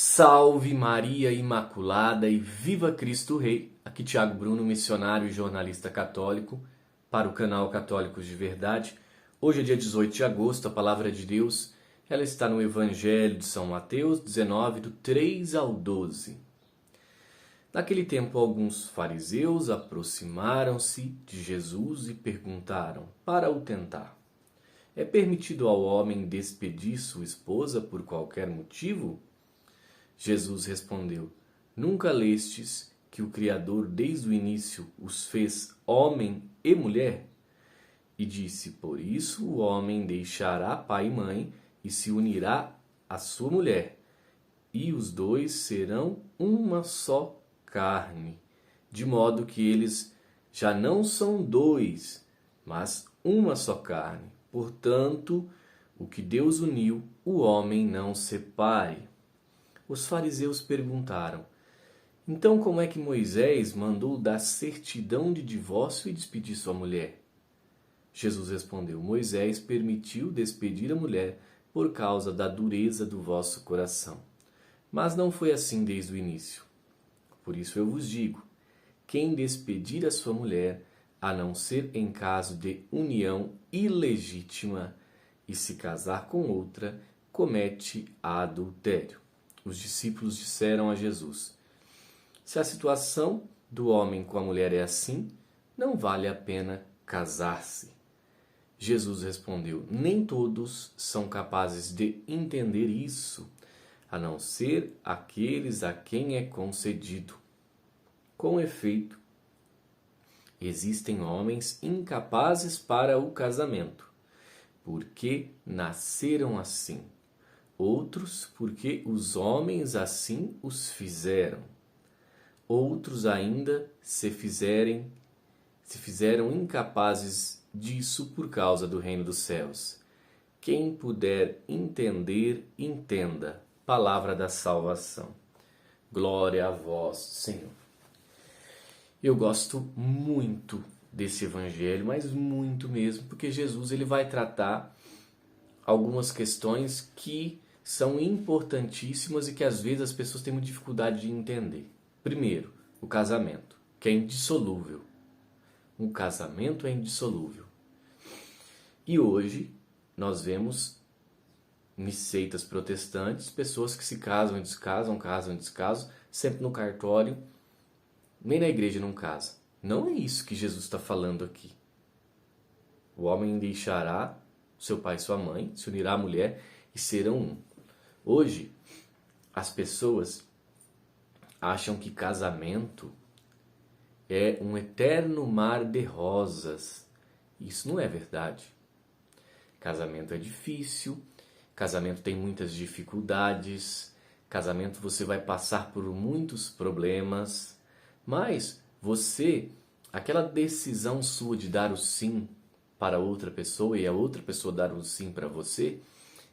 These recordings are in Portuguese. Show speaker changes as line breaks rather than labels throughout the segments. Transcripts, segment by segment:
Salve Maria Imaculada e viva Cristo Rei! Aqui Tiago Bruno, missionário e jornalista católico, para o canal Católicos de Verdade. Hoje é dia 18 de agosto, a Palavra de Deus ela está no Evangelho de São Mateus 19, do 3 ao 12. Naquele tempo, alguns fariseus aproximaram-se de Jesus e perguntaram, para o tentar: é permitido ao homem despedir sua esposa por qualquer motivo? Jesus respondeu: nunca lestes que o Criador desde o início os fez homem e mulher? E disse: por isso o homem deixará pai e mãe e se unirá à sua mulher, e os dois serão uma só carne. De modo que eles já não são dois, mas uma só carne. Portanto, o que Deus uniu, o homem não separe. Os fariseus perguntaram: então como é que Moisés mandou dar certidão de divórcio e despedir sua mulher? Jesus respondeu: Moisés permitiu despedir a mulher por causa da dureza do vosso coração. Mas não foi assim desde o início. Por isso eu vos digo: quem despedir a sua mulher, a não ser em caso de união ilegítima, e se casar com outra, comete adultério. Os discípulos disseram a Jesus: se a situação do homem com a mulher é assim, não vale a pena casar-se. Jesus respondeu: nem todos são capazes de entender isso, a não ser aqueles a quem é concedido. Com efeito, existem homens incapazes para o casamento, porque nasceram assim. Outros, porque os homens assim os fizeram. Outros ainda se fizeram incapazes disso por causa do reino dos céus. Quem puder entender, entenda. Palavra da salvação. Glória a vós, Senhor. Eu gosto muito desse evangelho, mas muito mesmo, porque Jesus ele vai tratar algumas questões que são importantíssimas e que às vezes as pessoas têm muita dificuldade de entender. Primeiro, o casamento, que é indissolúvel. Um casamento é indissolúvel. E hoje nós vemos em seitas protestantes pessoas que se casam e descasam, casam e descasam, sempre no cartório, nem na igreja não casa. Não é isso que Jesus está falando aqui. O homem deixará seu pai e sua mãe, se unirá à mulher e serão um. Hoje, as pessoas acham que casamento é um eterno mar de rosas. Isso não é verdade. Casamento é difícil, casamento tem muitas dificuldades, casamento você vai passar por muitos problemas, mas você, aquela decisão sua de dar o sim para outra pessoa e a outra pessoa dar um sim para você,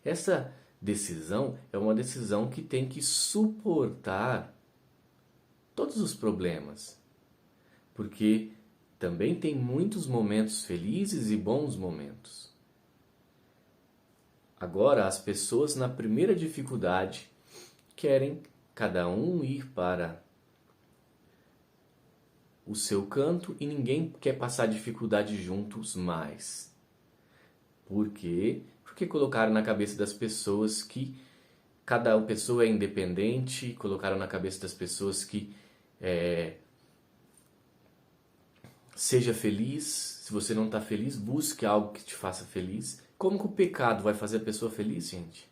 essa decisão é uma decisão que tem que suportar todos os problemas, porque também tem muitos momentos felizes e bons momentos. Agora, as pessoas na primeira dificuldade querem cada um ir para o seu canto e ninguém quer passar dificuldade juntos mais. Por quê? Porque colocaram na cabeça das pessoas que cada pessoa é independente, colocaram na cabeça das pessoas que seja feliz. Se você não está feliz, busque algo que te faça feliz. Como que o pecado vai fazer a pessoa feliz, gente?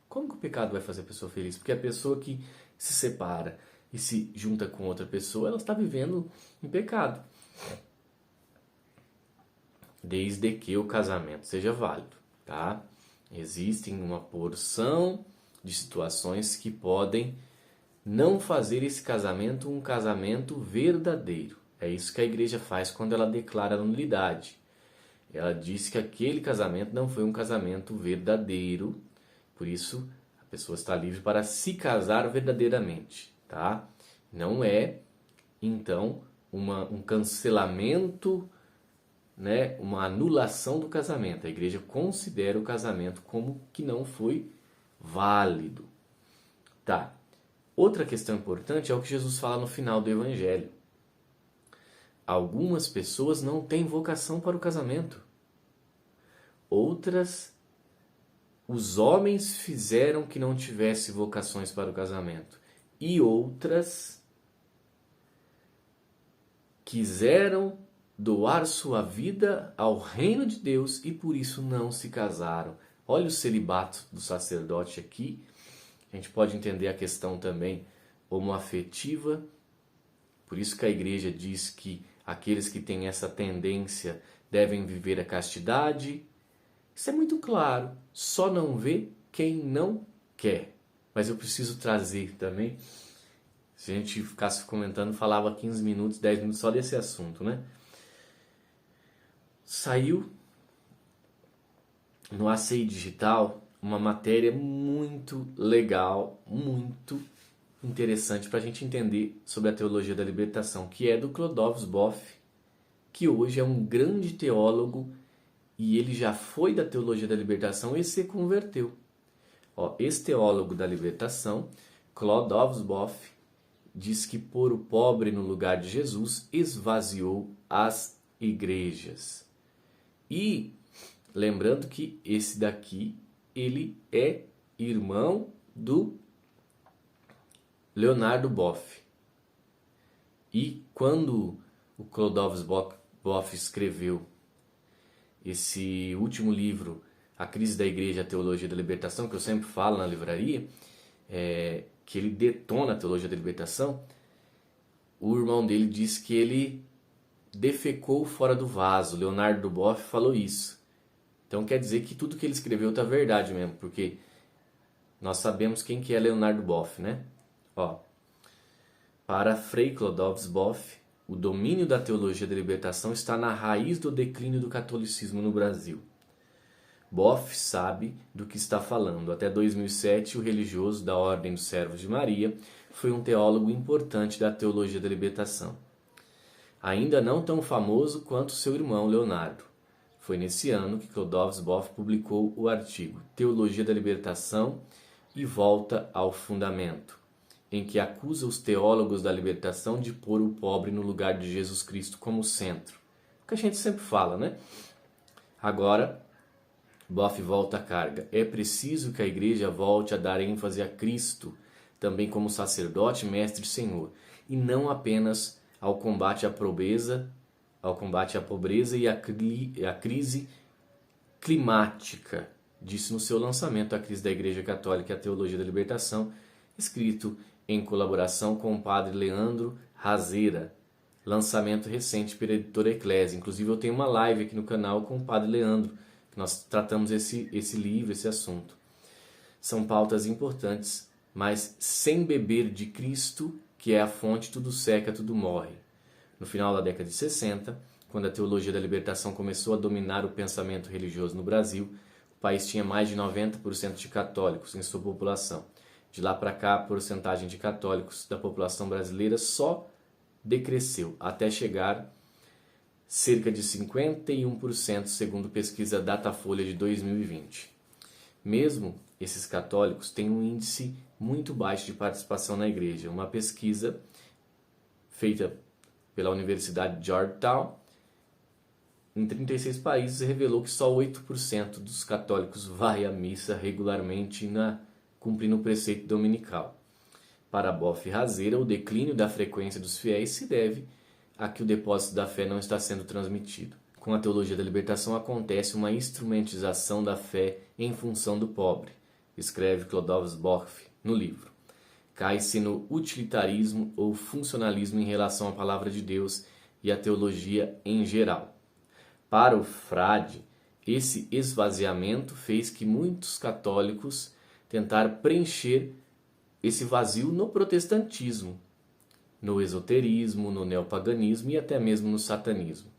Como que o pecado vai fazer a pessoa feliz? Porque a pessoa que se separa e se junta com outra pessoa, ela está vivendo em pecado. Desde que o casamento seja válido, tá? Existem uma porção de situações que podem não fazer esse casamento um casamento verdadeiro. É isso que a igreja faz quando ela declara a nulidade. Ela diz que aquele casamento não foi um casamento verdadeiro, por isso a pessoa está livre para se casar verdadeiramente, tá? Não é, então, um cancelamento, né, uma anulação do casamento. A igreja considera o casamento como que não foi válido, Tá. Outra questão importante é o que Jesus fala no final do Evangelho. Algumas pessoas não têm vocação para o casamento. Outras, os homens fizeram que não tivesse vocações para o casamento. E outras quiseram doar sua vida ao reino de Deus e por isso não se casaram. Olha o celibato do sacerdote aqui. A gente pode entender a questão também homoafetiva. Por isso que a igreja diz que aqueles que têm essa tendência devem viver a castidade. Isso é muito claro. Só não vê quem não quer. Mas eu preciso trazer também. Se a gente ficasse comentando, falava 15 minutos, 10 minutos só desse assunto, né? Saiu no ACI Digital uma matéria muito legal, muito interessante para a gente entender sobre a teologia da libertação, que é do Clodovus Boff, que hoje é um grande teólogo e ele já foi da teologia da libertação e se converteu. Esse teólogo da libertação, Clodovus Boff, diz que pôr o pobre no lugar de Jesus esvaziou as igrejas. E lembrando que esse daqui, ele é irmão do Leonardo Boff. E quando o Clodovus Boff escreveu esse último livro, A Crise da Igreja, a Teologia da Libertação, que eu sempre falo na livraria, que ele detona a teologia da libertação, o irmão dele disse que ele defecou fora do vaso. Leonardo Boff falou isso. Então quer dizer que tudo que ele escreveu tá verdade mesmo, porque nós sabemos quem que é Leonardo Boff, né? Para Frei Clodovus Boff, o domínio da teologia da libertação está na raiz do declínio do catolicismo no Brasil. Boff sabe do que está falando. Até 2007, o religioso da Ordem dos Servos de Maria foi um teólogo importante da teologia da libertação. Ainda não tão famoso quanto seu irmão Leonardo. Foi nesse ano que Clodovus Boff publicou o artigo Teologia da Libertação e Volta ao Fundamento, em que acusa os teólogos da libertação de pôr o pobre no lugar de Jesus Cristo como centro. O que a gente sempre fala, né? Agora, Boff volta à carga. É preciso que a igreja volte a dar ênfase a Cristo, também como sacerdote, mestre e senhor, e não apenas ao combate à pobreza, e à crise climática, disse no seu lançamento A Crise da Igreja Católica e a Teologia da Libertação, escrito em colaboração com o padre Leandro Razeira, lançamento recente pela editora Eclésia. Inclusive eu tenho uma live aqui no canal com o padre Leandro, que nós tratamos esse livro, esse assunto. São pautas importantes, mas sem beber de Cristo, que é a fonte, tudo seca, tudo morre. No final da década de 60, quando a teologia da libertação começou a dominar o pensamento religioso no Brasil, o país tinha mais de 90% de católicos em sua população. De lá para cá, a porcentagem de católicos da população brasileira só decresceu, até chegar cerca de 51%, segundo pesquisa Datafolha de 2020. Mesmo esses católicos têm um índice muito baixo de participação na igreja. Uma pesquisa feita pela Universidade de Georgetown, em 36 países, revelou que só 8% dos católicos vai à missa regularmente cumprindo o preceito dominical. Para Boff e Razeira, o declínio da frequência dos fiéis se deve a que o depósito da fé não está sendo transmitido. Com a teologia da libertação acontece uma instrumentização da fé em função do pobre, escreve Clodovus Boff no livro. Cai-se no utilitarismo ou funcionalismo em relação à palavra de Deus e à teologia em geral. Para o frade, esse esvaziamento fez que muitos católicos tentaram preencher esse vazio no protestantismo, no esoterismo, no neopaganismo e até mesmo no satanismo.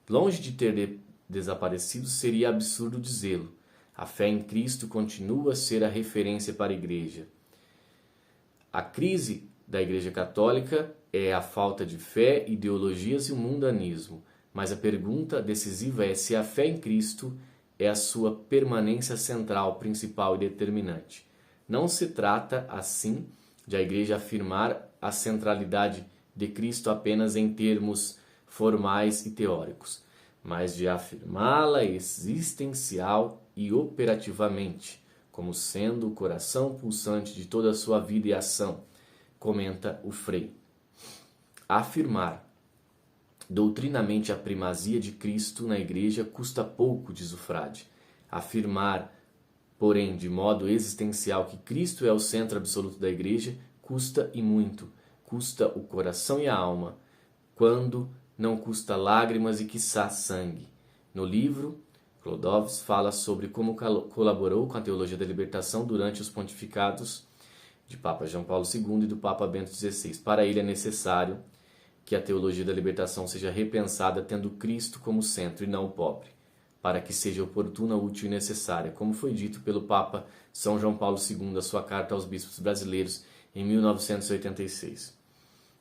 Longe de ter desaparecido, seria absurdo dizê-lo. A fé em Cristo continua a ser a referência para a igreja. A crise da Igreja Católica é a falta de fé, ideologias e o mundanismo. Mas a pergunta decisiva é se a fé em Cristo é a sua permanência central, principal e determinante. Não se trata, assim, de a igreja afirmar a centralidade de Cristo apenas em termos formais e teóricos, mas de afirmá-la existencial e operativamente, como sendo o coração pulsante de toda a sua vida e ação, comenta o Frei. Afirmar doutrinamente a primazia de Cristo na igreja custa pouco, diz o frade. Afirmar, porém, de modo existencial que Cristo é o centro absoluto da igreja, custa e muito. Custa o coração e a alma, quando não custa lágrimas e quiçá sangue. No livro, Clodovs fala sobre como colaborou com a teologia da libertação durante os pontificados de Papa João Paulo II e do Papa Bento XVI. Para ele é necessário que a teologia da libertação seja repensada tendo Cristo como centro e não o pobre, para que seja oportuna, útil e necessária, como foi dito pelo Papa São João Paulo II na sua carta aos bispos brasileiros em 1986.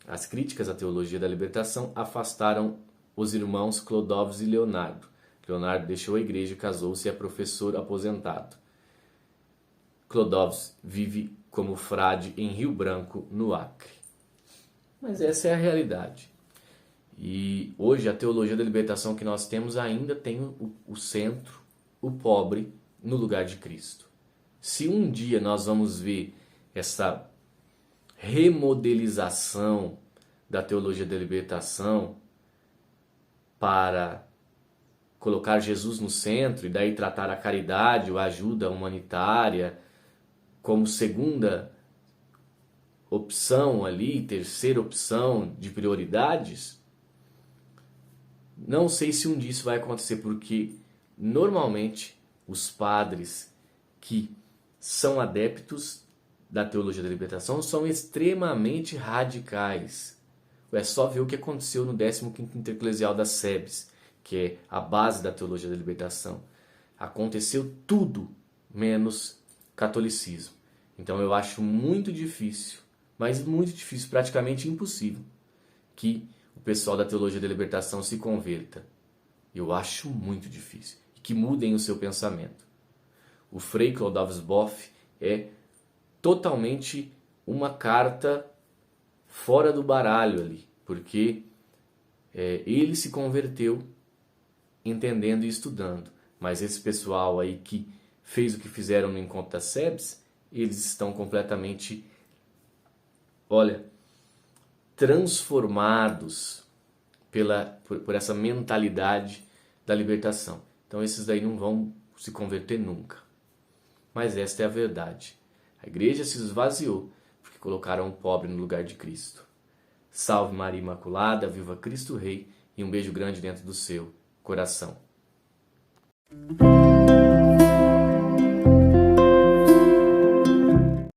As críticas à teologia da libertação afastaram os irmãos Clodovs e Leonardo. Leonardo deixou a igreja e casou-se e é professor aposentado. Clodovs vive como frade em Rio Branco, no Acre. Mas essa é a realidade. E hoje a teologia da libertação que nós temos ainda tem o centro, o pobre, no lugar de Cristo. Se um dia nós vamos ver essa remodelização da teologia da libertação para colocar Jesus no centro e daí tratar a caridade ou a ajuda humanitária como segunda opção ali, terceira opção de prioridades, não sei se um dia isso vai acontecer, porque normalmente os padres que são adeptos da teologia da libertação são extremamente radicais. É só ver o que aconteceu no 15º Intereclesial das SEBs, que é a base da teologia da libertação. Aconteceu tudo menos catolicismo. Então eu acho muito difícil, mas muito difícil, praticamente impossível, que o pessoal da teologia da libertação se converta. Eu acho muito difícil. E que mudem o seu pensamento. O Frei Clodovs Boff é totalmente uma carta fora do baralho ali, porque ele se converteu entendendo e estudando. Mas esse pessoal aí que fez o que fizeram no Encontro das SEBs, eles estão completamente, transformados por essa mentalidade da libertação. Então esses daí não vão se converter nunca. Mas esta é a verdade. A igreja se esvaziou porque colocaram o pobre no lugar de Cristo. Salve Maria Imaculada, viva Cristo Rei, e um beijo grande dentro do seu coração.